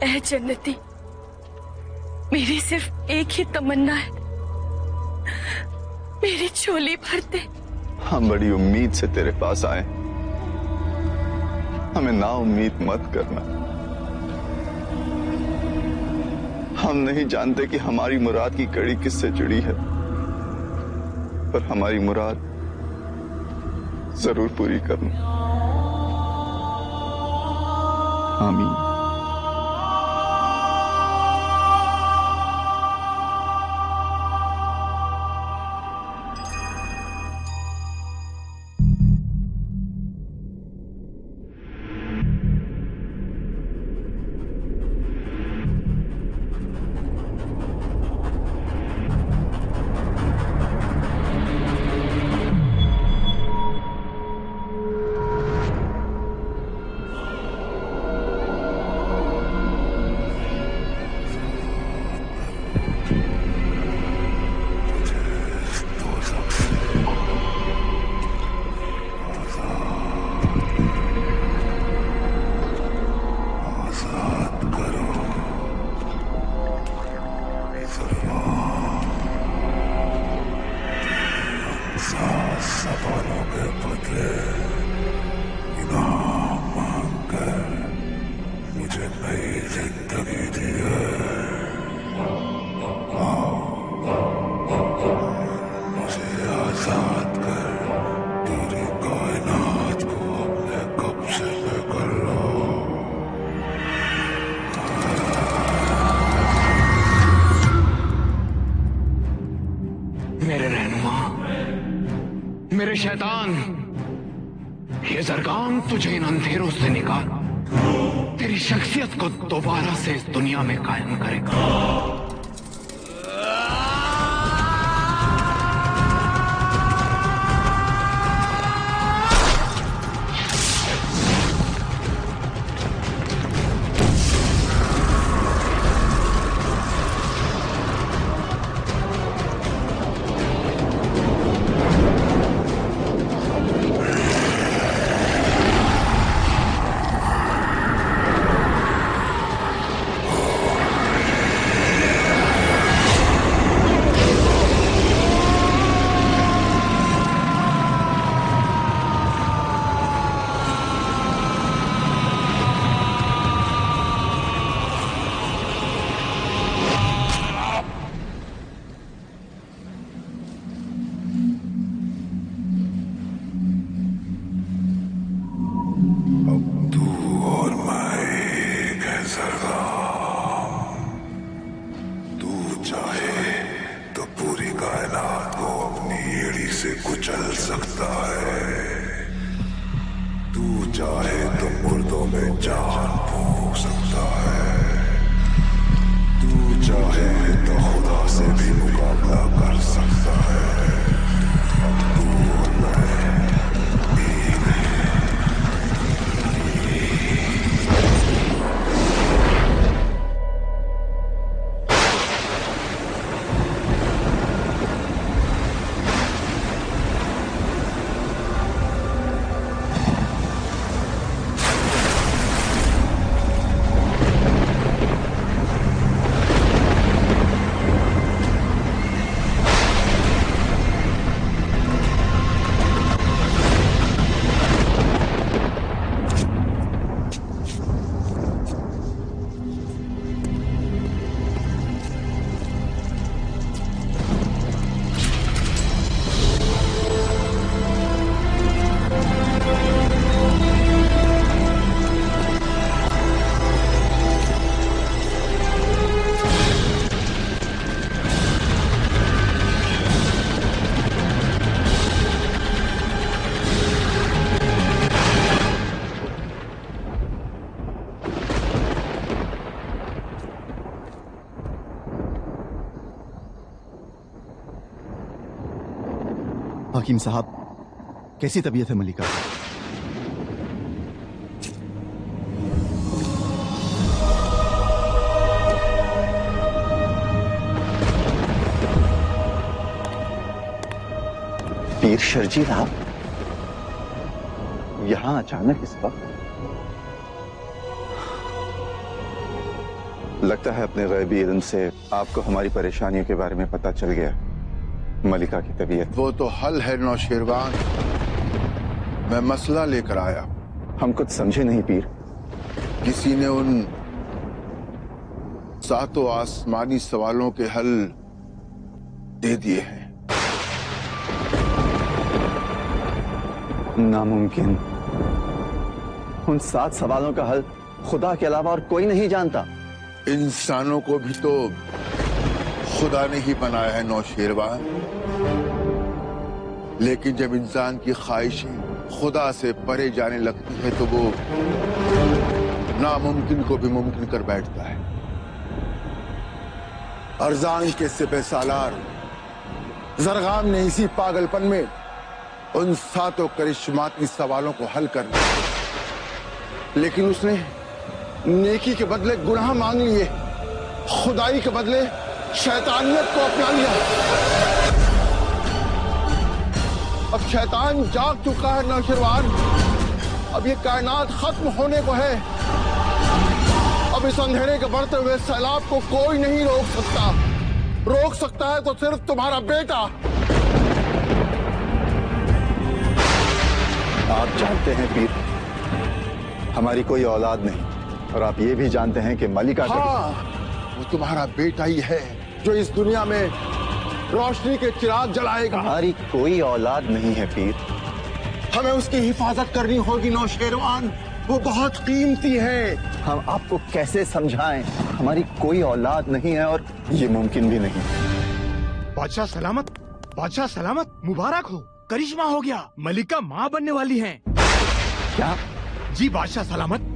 ऐ जन्नती, मेरी सिर्फ एक ही तमन्ना है, मेरी झोली भर दे। हम बड़ी उम्मीद से तेरे पास आए, हमें ना उम्मीद मत करना। हम नहीं जानते कि हमारी मुराद की कड़ी किससे जुड़ी है, पर हमारी मुराद जरूर पूरी करना। आमीन। मेरे शैतान, ये ज़रगान तुझे इन अंधेरों से निकाल तेरी शख्सियत को दोबारा से इस दुनिया में कायम करेगा। हकीम साहब, कैसी तबीयत है मलिका? पीर शर्जील, आप यहां अचानक इस वक्त? लगता है अपने गैबी इल्म से आपको हमारी परेशानियों के बारे में पता चल गया। मलिका की तबीयत वो तो हल है नौशेरवान। मैं मसला लेकर आया। हम कुछ समझे नहीं पीर। किसी ने उन 7 आसमानी सवालों के हल दे दिए हैं। नामुमकिन। उन 7 सवालों का हल खुदा के अलावा और कोई नहीं जानता। इंसानों को भी तो खुदा ने ही बनाया है नौशेरवान। लेकिन जब इंसान की ख्वाहिशें खुदा से परे जाने लगती है तो वो नामुमकिन को भी मुमकिन कर बैठता है। अरजान के सिपह सालार जरगाम ने इसी पागलपन में उन 7 करिश्माती सवालों को हल कर दिया। लेकिन उसने नेकी के बदले गुनाह मांग लिए, खुदाई के बदले शैतानियत को अपना लिया। अब शैतान जाग चुका है नौशेरवान। अब ये कायनात खत्म होने को है। अब इस अंधेरे के बढ़ते हुए सैलाब को कोई नहीं रोक सकता। रोक सकता है तो सिर्फ तुम्हारा बेटा। आप जानते हैं पीर, हमारी कोई औलाद नहीं, और आप ये भी जानते हैं कि मलिका वो तुम्हारा बेटा ही है जो इस दुनिया में रोशनी के चिराग जलाएगा। हमारी कोई औलाद नहीं है पीर। हमें उसकी हिफाजत करनी होगी नौशेरवान। वो बहुत कीमती है। हम आपको कैसे समझाएं? हमारी कोई औलाद नहीं है और ये मुमकिन भी नहीं। बादशाह सलामत, बादशाह सलामत, मुबारक हो। करिश्मा हो गया, मलिका माँ बनने वाली हैं। क्या? जी बादशाह सलामत।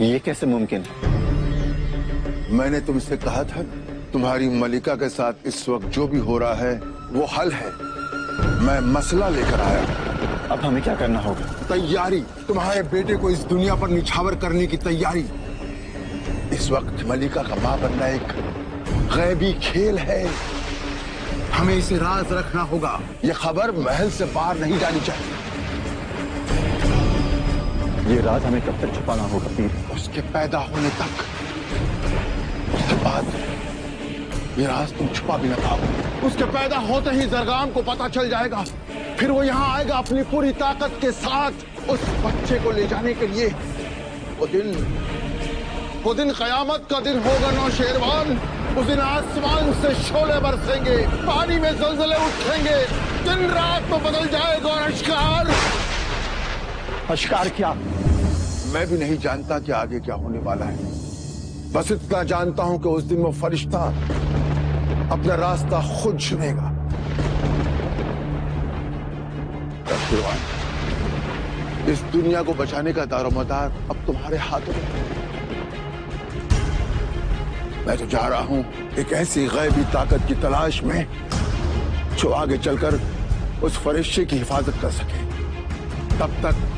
ये कैसे मुमकिन है? मैंने तुमसे कहा था तुम्हारी मलिका के साथ इस वक्त जो भी हो रहा है वो हल है। मैं मसला लेकर आया। अब हमें क्या करना होगा? तैयारी। तुम्हारे बेटे को इस दुनिया पर निछावर करने की तैयारी। इस वक्त मलिका का मां बनना एक गैबी खेल है। हमें इसे राज रखना होगा। यह खबर महल से बाहर नहीं जानी चाहिए। ये राज हमें कब तक छुपाना होगा पीर? उसके पैदा होने तक। उसके बाद ये राज तुम छुपा भी न पाओ। उसके पैदा होते ही जरगाम को पता चल जाएगा। फिर वो यहाँ आएगा अपनी पूरी ताकत के साथ उस बच्चे को ले जाने के लिए। वो दिन कयामत का दिन होगा नौशेरवान। उस दिन आसमान से शोले बरसेंगे, पानी में ज़लज़ले उठेंगे, दिन रात में बदल जाएगा और अश्कार। अश्कार क्या? मैं भी नहीं जानता कि आगे क्या होने वाला है। बस इतना जानता हूं कि उस दिन वो फरिश्ता अपना रास्ता खुद चुनेगा। इस दुनिया को बचाने का दारोमदार अब तुम्हारे हाथों में है। मैं तो जा रहा हूं एक ऐसी गैबी ताकत की तलाश में जो आगे चलकर उस फरिश्ते की हिफाजत कर सके। तब तक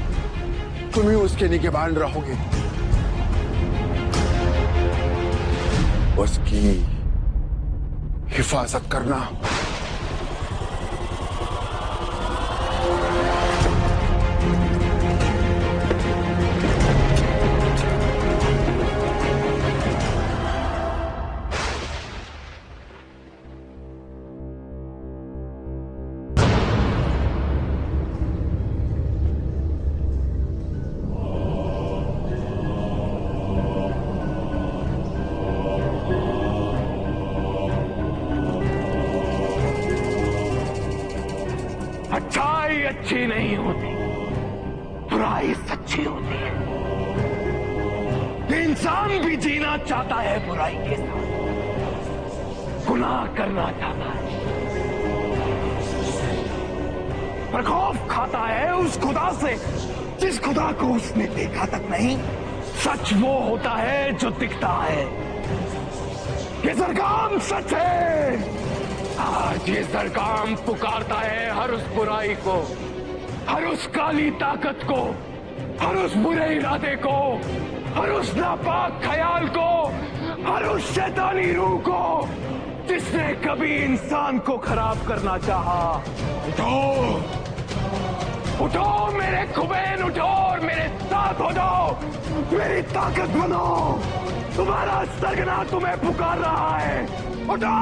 तुम ही उसके निगहबान रहोगे। उसकी हिफाजत करना। अच्छाई अच्छी नहीं होती, बुराई सच्ची होती है। इंसान भी जीना चाहता है बुराई के साथ, गुनाह करना चाहता है, पर खौफ खाता है उस खुदा से जिस खुदा को उसने देखा तक नहीं। सच वो होता है जो दिखता है। ये सरगाम सच है। आज ये सरगाम पुकारता है हर उस बुराई को, हर उस काली ताकत को, हर उस बुरे इरादे को, हर उस नापाक ख्याल को हर उस शैतानी रूह को जिसने कभी इंसान को खराब करना चाहा। उठो, उठो मेरे खुबैन, उठो और मेरे साथ हो जाओ, मेरी ताकत बनो। तुम्हारा सरगना तुम्हें पुकार रहा है, उठो।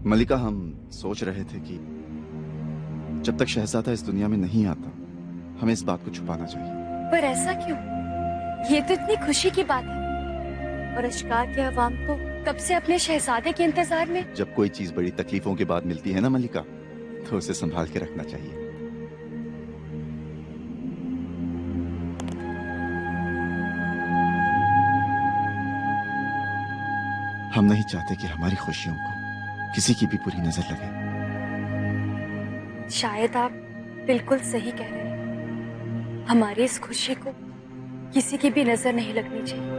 मलिका, हम सोच रहे थे कि जब तक शहजादा इस दुनिया में नहीं आता हमें इस बात को छुपाना चाहिए। पर ऐसा क्यों? ये तो इतनी खुशी की बात है और अशकार के अवाम तो कब से अपने शहजादे के इंतजार में। जब कोई चीज बड़ी तकलीफों के बाद मिलती है ना मलिका, तो उसे संभाल के रखना चाहिए। हम नहीं चाहते कि हमारी खुशियों को किसी की भी बुरी नजर लगे। शायद आप बिल्कुल सही कह रहे हैं। हमारी इस खुशी को किसी की भी नजर नहीं लगनी चाहिए।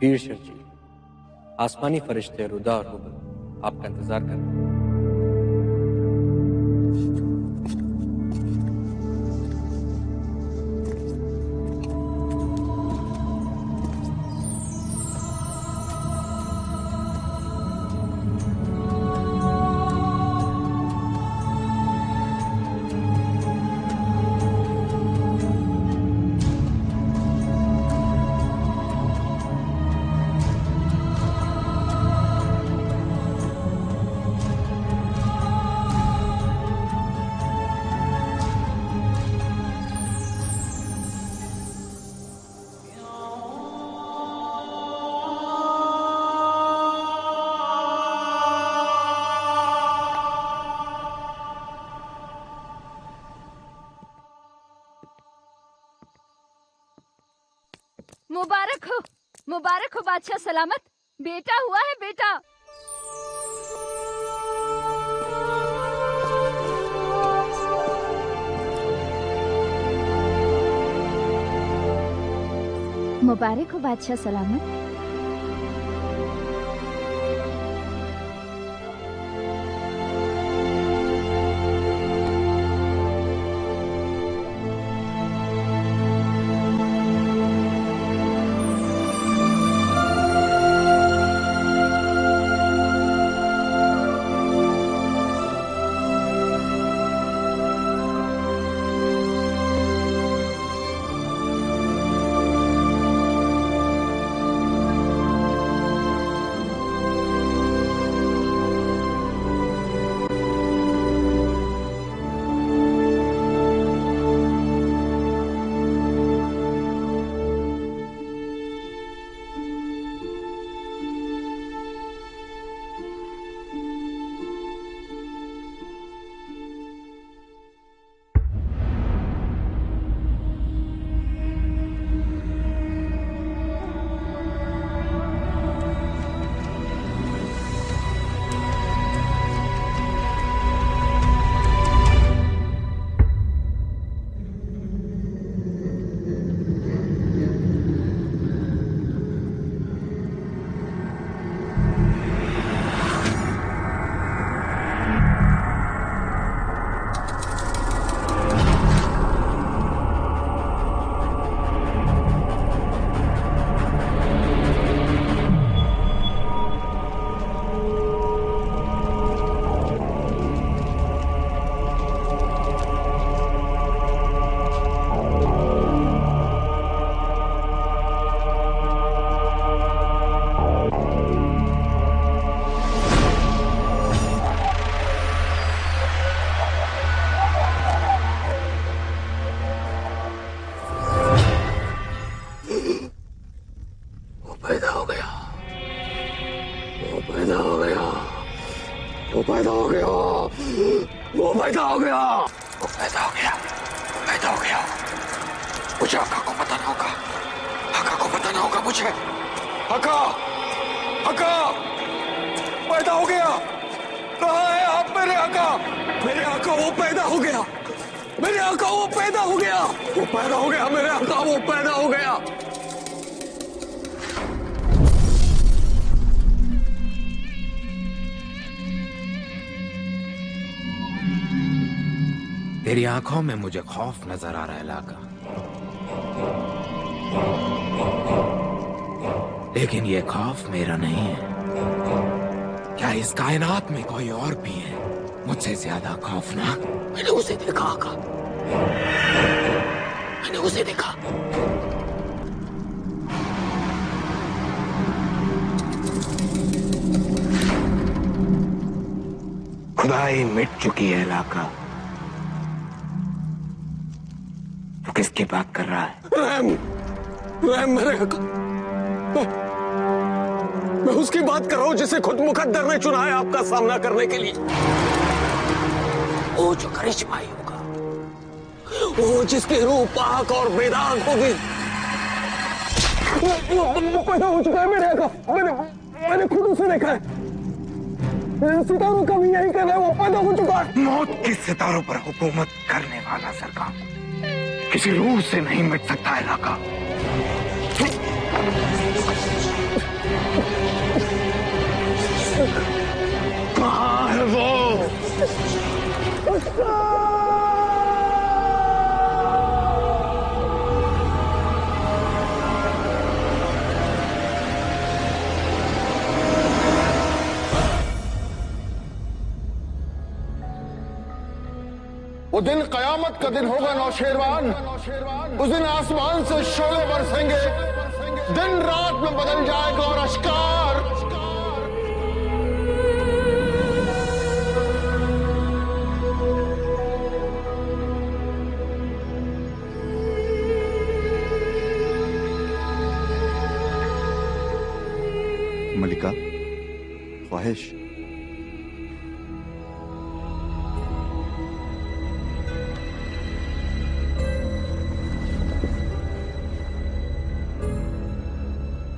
पीर शर्जी, आसमानी फरिश्ते रुदा और हुबल आपका इंतजार कर रहे हैं। मुबारक हो बादशाह सलामत। बेटा हुआ है बेटा। मुबारक हो बादशाह सलामत। पैदा हो गया, वो पैदा हो गया, वो पैदा हो गया, वो पैदा हो गया, वो पैदा हो गया। मुझे आका को पता ना होगा, आका को पता ना होगा मुझे। आका, आका, पैदा हो गया। कहाँ है आप मेरे आका? मेरे आका वो पैदा हो गया, मेरे आका वो पैदा हो गया, वो पैदा हो गया, मेरे आका वो पैदा हो गया। तेरी आंखों में मुझे खौफ नजर आ रहा है लाका, लेकिन ये खौफ मेरा नहीं है। क्या इस कायनात में कोई और भी है मुझसे ज्यादा खौफनाक? मैंने उसे देखा आका, मैंने उसे देखा। खुदाई मिट चुकी है लाका। तू किसकी बात कर रहा है? रहम, रहम मेरे आका। मैं उसकी बात कर रहा हूं जिसे खुद मुकद्दर ने चुना है आपका सामना करने के लिए। वो जो करिश्माई होगा, वो जिसकी रूह पाक और बेदाग होगी। वो पैदा हो चुका है मेरे आका, मैंने खुद उसे देखा है। सितारों का भी यही कहना है, वो पैदा हो चुका है। मौत के सितारों पर हुकूमत करने वाला सरकार किसी रूह से नहीं मिट सकता है लाका। कहाँ है वो? वो दिन कयामत का दिन होगा नौशेरवान। उस दिन आसमान से शोले बरसेंगे, दिन रात में बदल जाएगा और अश्कार। मलिका, ख्वाहिश।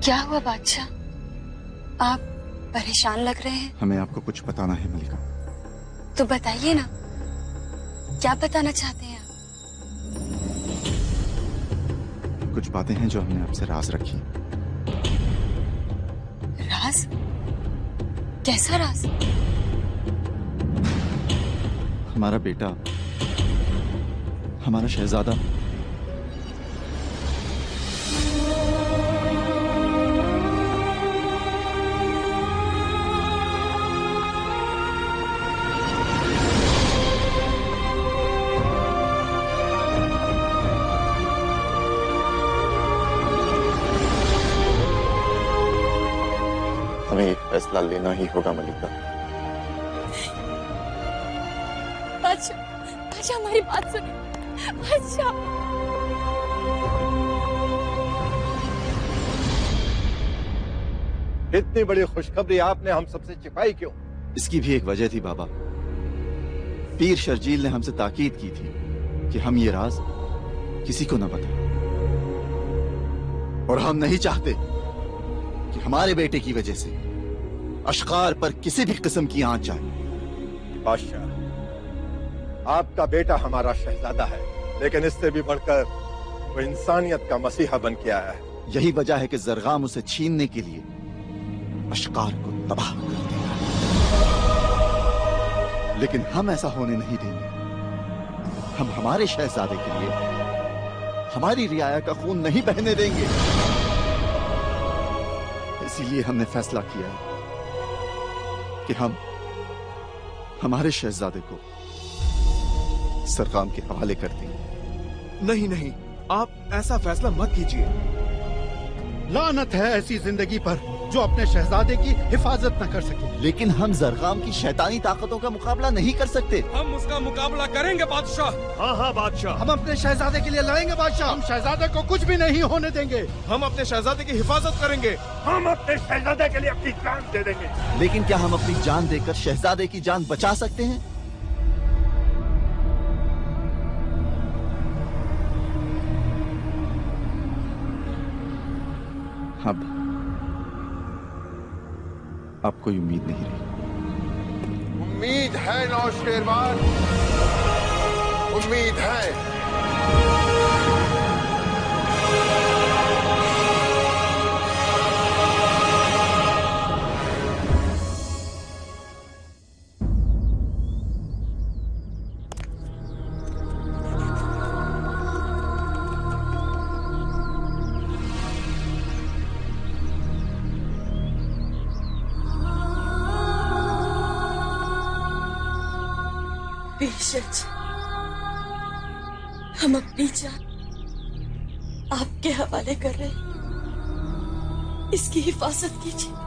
क्या हुआ बादशाह? आप परेशान लग रहे हैं। हमें आपको कुछ बताना है मलिका। तो बताइए ना, क्या बताना चाहते हैं आप? कुछ बातें हैं जो हमने आपसे राज रखी। राज? कैसा राज? हमारा बेटा, हमारा शहजादा हमें एक फैसला लेना ही होगा मलिका। बादशाह, बादशाह हमारी बात सुनिए। बादशाह, इतनी बड़ी खुशखबरी आपने हम सबसे छिपाई क्यों? इसकी भी एक वजह थी बाबा। पीर शर्जील ने हमसे ताकीद की थी कि हम ये राज किसी को न बताएं, और हम नहीं चाहते कि हमारे बेटे की वजह से अश्कार पर किसी भी किस्म की आंच आए। बादशाह, आपका बेटा हमारा शहजादा है, लेकिन इससे भी बढ़कर वो इंसानियत का मसीहा बन के आया है। यही वजह है कि जरगाम उसे छीनने के लिए अश्कार को तबाह कर देगा, लेकिन हम ऐसा होने नहीं देंगे। हम हमारे शहजादे के लिए हमारी रियाया का खून नहीं बहने देंगे। इसीलिए हमने फैसला किया है कि हम हमारे शहजादे को सरगाम के हवाले कर देंगे। नहीं नहीं, आप ऐसा फैसला मत कीजिए। लानत है ऐसी जिंदगी पर जो अपने शहजादे की हिफाजत न कर सके। लेकिन हम जरगाम की शैतानी ताकतों का मुकाबला नहीं कर सकते। हम उसका मुकाबला करेंगे बादशाह। हाँ हाँ बादशाह, हम अपने शहजादे के लिए लड़ेंगे बादशाह। हम शहजादे को कुछ भी नहीं होने देंगे। हम अपने शहजादे की हिफाजत करेंगे। हम अपने शहजादे के लिए अपनी जान दे देंगे। लेकिन क्या हम अपनी जान देकर शहजादे की जान बचा सकते हैं? अब आपको कोई उम्मीद नहीं रही। उम्मीद है नौशेरवान, उम्मीद है। बेशक हम अपनी जान आपके हवाले कर रहे हैं, इसकी हिफाजत कीजिए।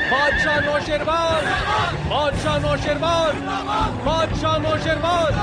बादशाह नौशेरवान, बादशाह नौशेरवान, बादशाह नौशेरवान।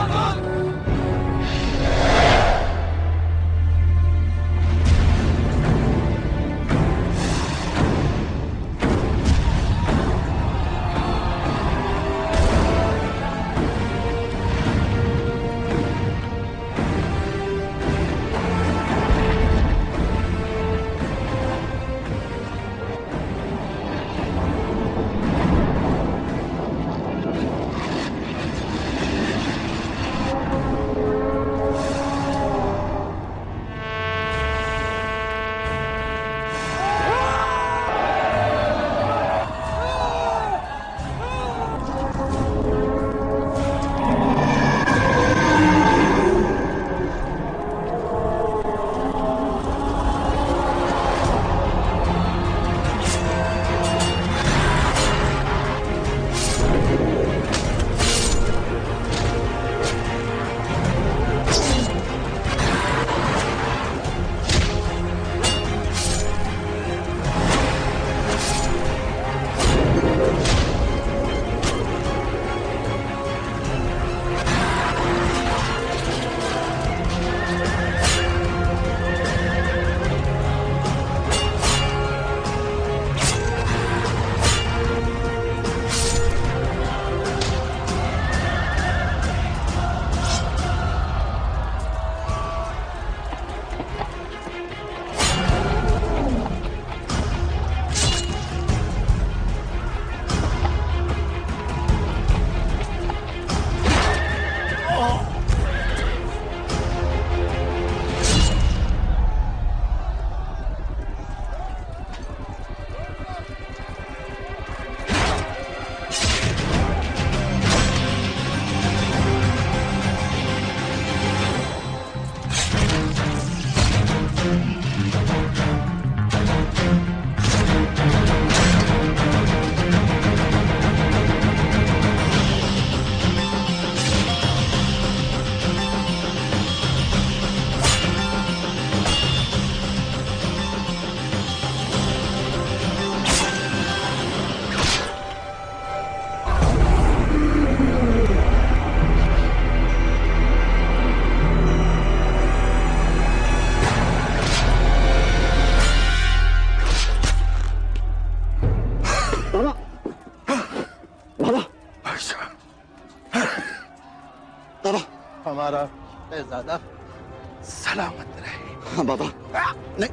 हमारा शहजादा सलामत रहे। हाँ बाबा। नहीं,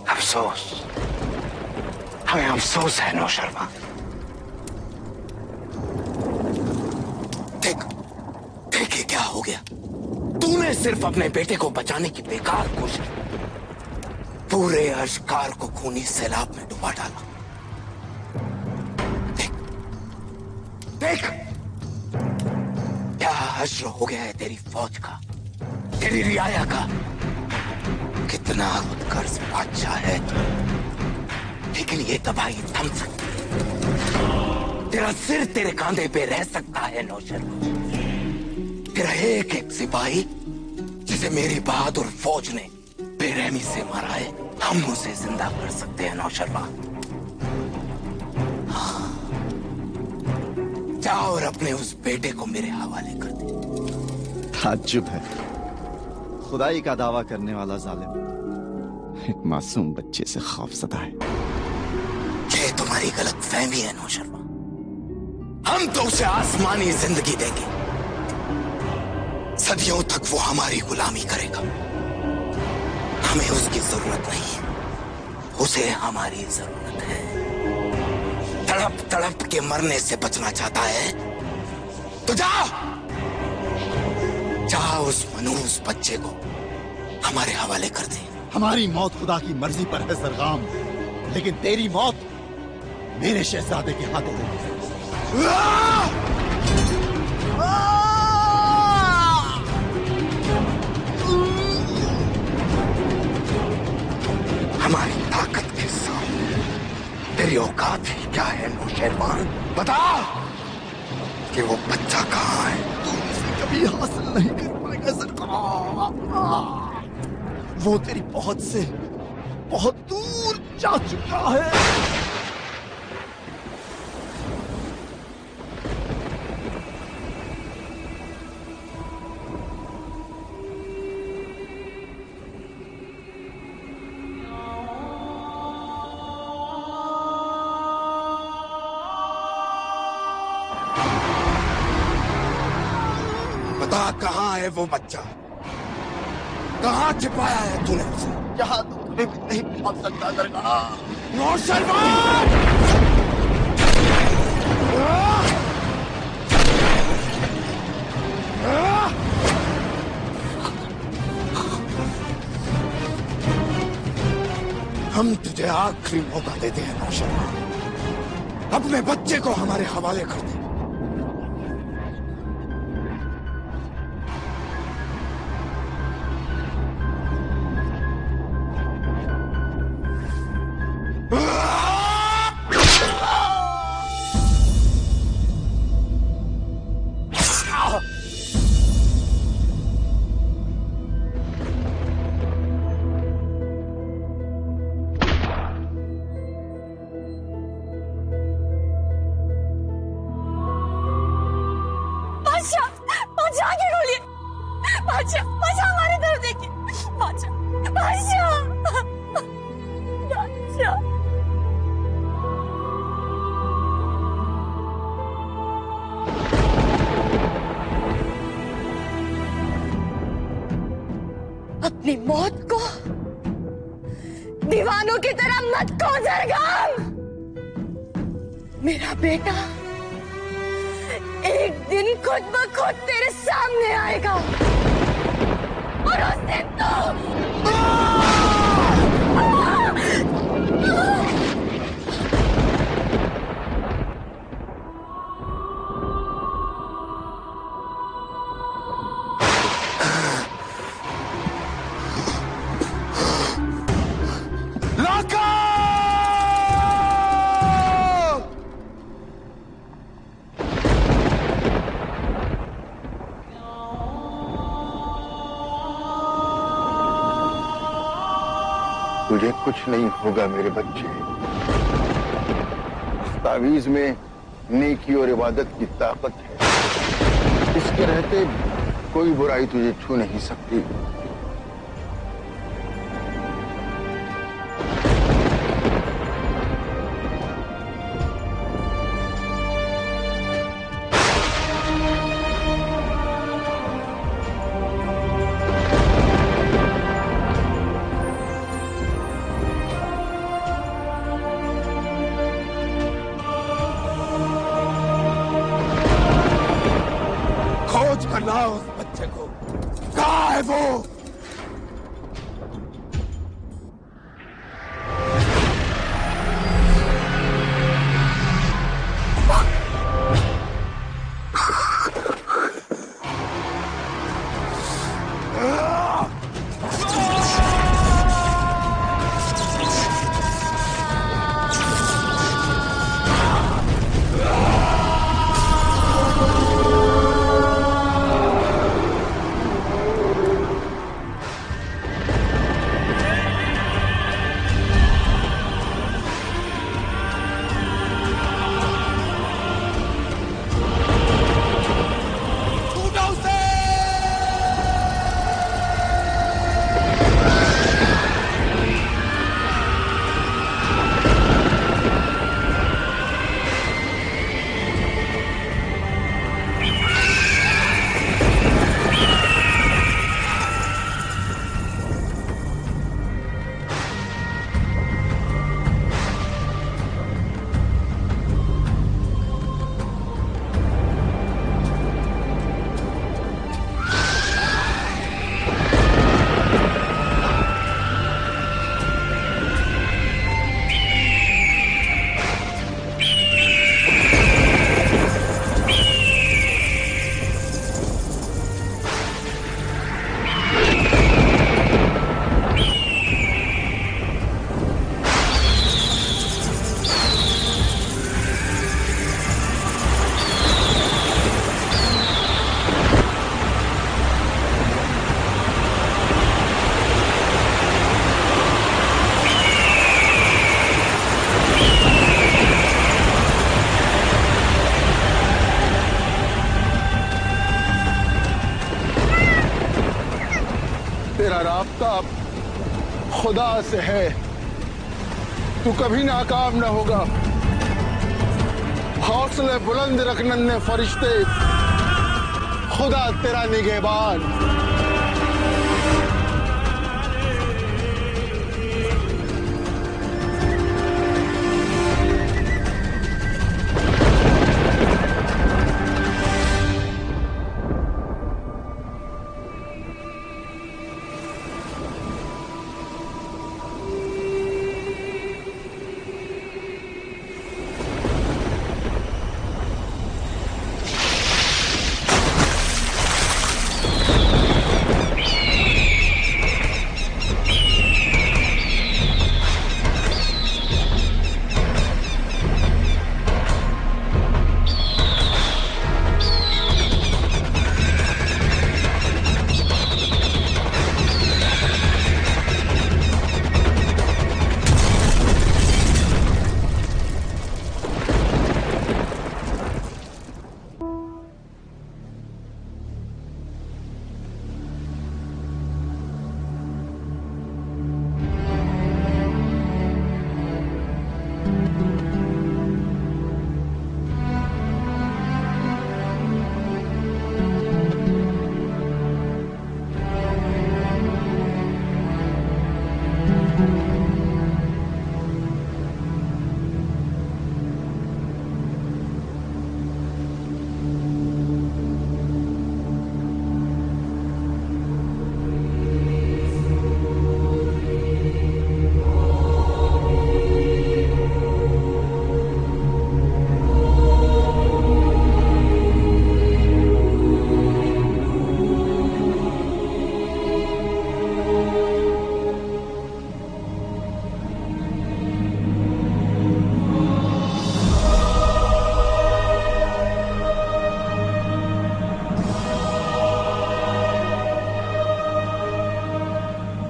अफसोस, हमें अफसोस है नौशर्मा। देख देख ये क्या हो गया। तूने सिर्फ अपने बेटे को बचाने की बेकार कोशिश, पूरे अश्कार को खूनी सैलाब में डुबा डाला। देख देख क्या हश्र हो गया है तेरी फौज का, तेरी रियाया का। कितना उत्कर्ष बादशाह है तू, लेकिन ये तबाही थम सकती है। तेरा सिर तेरे कांधे पे रह सकता है नौशर्मा। तेरा एक एक सिपाही जिसे मेरी बहादुर फौज ने बेरहमी से मारा है, हम उसे जिंदा कर सकते हैं नौशर्मा। हाँ, जाओ और अपने उस बेटे को मेरे हवाले कर दे। ताज्जुब है, खुदाई का दावा करने वाला जालिम एक मासूम बच्चे से खौफज़दा है। ये तुम्हारी गलत फहमी है नौशर्मा। हम तो उसे आसमानी जिंदगी देंगे, सदियों तक वो हमारी गुलामी करेगा। हमें उसकी जरूरत नहीं है, उसे हमारी जरूरत है। तड़प तड़प के मरने से बचना चाहता है तो जाओ, जाओ उस मनूस बच्चे को हमारे हवाले कर दे। हमारी मौत खुदा की मर्जी पर है सरगाम, लेकिन तेरी मौत मेरे शहजादे के हाथों होगी। हमारी ताकत के सामने तेरी औकात ही क्या है नौशेरवान? बता कि वो बच्चा कहाँ है। तू इसे कभी हासिल नहीं कर पाएगा सरकार। वो तेरी पहुंच से बहुत दूर जा चुका है। बता कहाँ है वो बच्चा, कहाँ छिपाया है तूने उसे? यहाँ तो कभी भी नहीं पहुंच सकता सरकार। नौशेरवान! हम तुझे आखिरी मौका देते हैं नौशेरवान, अपने बच्चे को हमारे हवाले कर दे। मौत को दीवानों की तरह मत खो जरगाम। मेरा बेटा एक दिन खुद ब खुद तेरे सामने आएगा और उस दिन तो तुझे कुछ नहीं होगा मेरे बच्चे। तावीज में नेकी और इबादत की ताकत है। इसके रहते कोई बुराई तुझे छू नहीं सकती। खोज कर लाओ उस बच्चे को। कहाँ है वो? तेरा राब्ता खुदा से है। तू कभी नाकाम न होगा। हौसले बुलंद रख नन्हे फरिश्ते, खुदा तेरा निगहबान।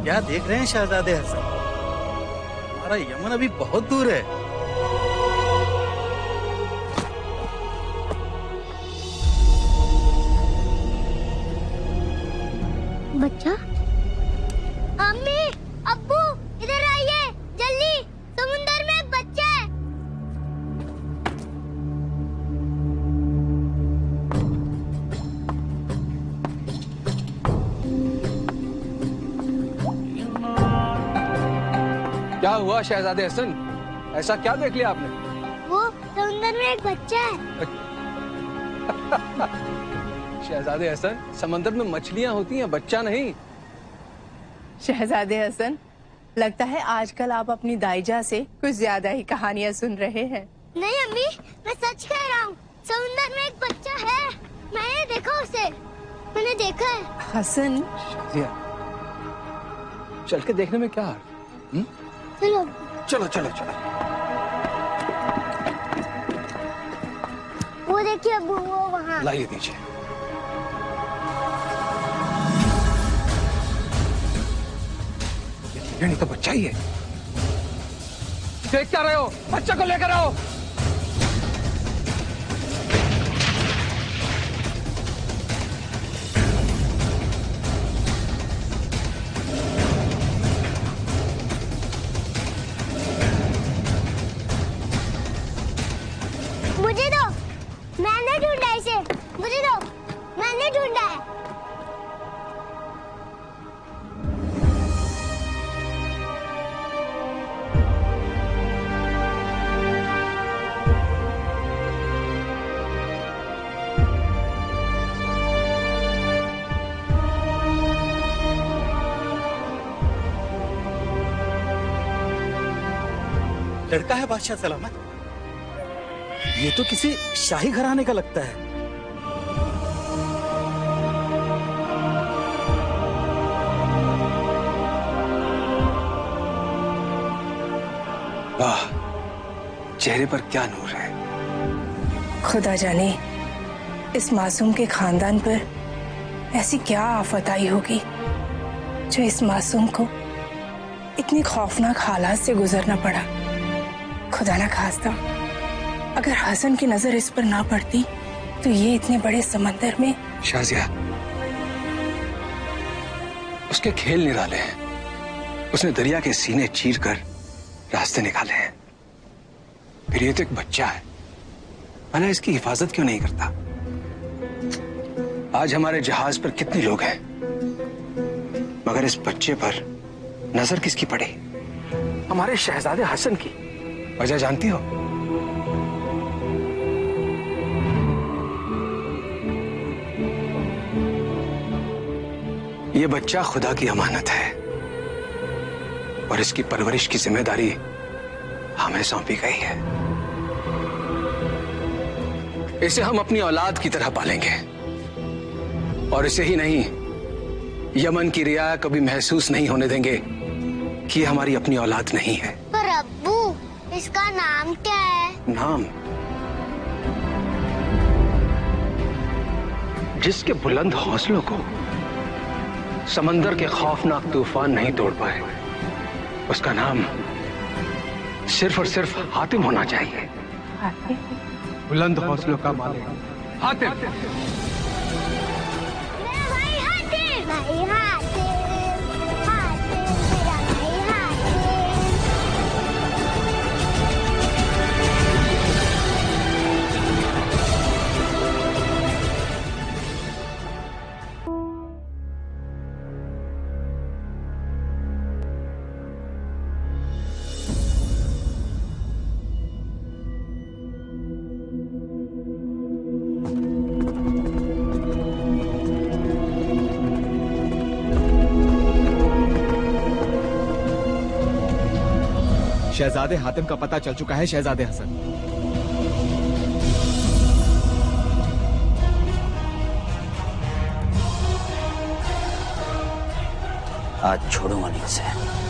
क्या देख रहे हैं शहजादे हसन? हमारा यमन अभी बहुत दूर है। बच्चा, अम्मी, अब्बू, इधर आइए जल्दी, समुंदर में एक बच्चा है। क्या हुआ शहजादे हसन? ऐसा क्या देख लिया आपने? वो समुंदर में एक बच्चा है। शहजादे हसन, समंदर में मछलियां होती हैं, बच्चा नहीं। शहजादे हसन, लगता है आजकल आप अपनी दाईजा से कुछ ज्यादा ही कहानियां सुन रहे हैं। नहीं अम्मी, मैं सच कह रहा हूँ, समुंदर में एक बच्चा है। मैंने देखा उसे, मैंने देखा है। हसन, चल के देखने में क्या हार्ज? चलो चलो चलो चलो। वो देखिए अब्बू, वो वहाँ। लाइए दीजिए। ये नहीं तो बच्चा ही है। देख क्या रहे हो? बच्चा को लेकर आओ। मुझे दो, मैंने ढूंढा इसे। मुझे दो, मैंने ढूंढा है। लड़का है बादशाह सलामत। ये तो किसी शाही घराने का लगता है। वाह, चेहरे पर क्या नूर है। खुदा जाने इस मासूम के खानदान पर ऐसी क्या आफत आई होगी जो इस मासूम को इतनी खौफनाक हालात से गुजरना पड़ा। खुदा ना खास्ता अगर हसन की नजर इस पर ना पड़ती तो ये इतने बड़े समंदर में। शाजिया, उसके खेल निराले हैं। उसने दरिया के सीने चीर कर रास्ते निकाले हैं। फिर ये तो एक बच्चा है, भला इसकी हिफाजत क्यों नहीं करता? आज हमारे जहाज पर कितने लोग हैं, मगर इस बच्चे पर नजर किसकी पड़ी? हमारे शहजादे हसन की। वजह जानती हो? ये बच्चा खुदा की अमानत है और इसकी परवरिश की जिम्मेदारी हमें सौंपी गई है। इसे हम अपनी औलाद की तरह पालेंगे और इसे ही नहीं, यमन की रियाया कभी महसूस नहीं होने देंगे कि हमारी अपनी औलाद नहीं है। पर अब्बू, इसका नाम क्या है? नाम? जिसके बुलंद हौसलों को समंदर के खौफनाक तूफान नहीं तोड़ पाए, उसका नाम सिर्फ और सिर्फ हातिम होना चाहिए। बुलंद हौसलों का मालिक हातिम। मेरा भाई हातिम, भाई हातिम, हातिम, मेरा भाई हातिम। शहजादे हातिम का पता चल चुका है शहजादे हसन। आज छोड़ूंगा नहीं उसे।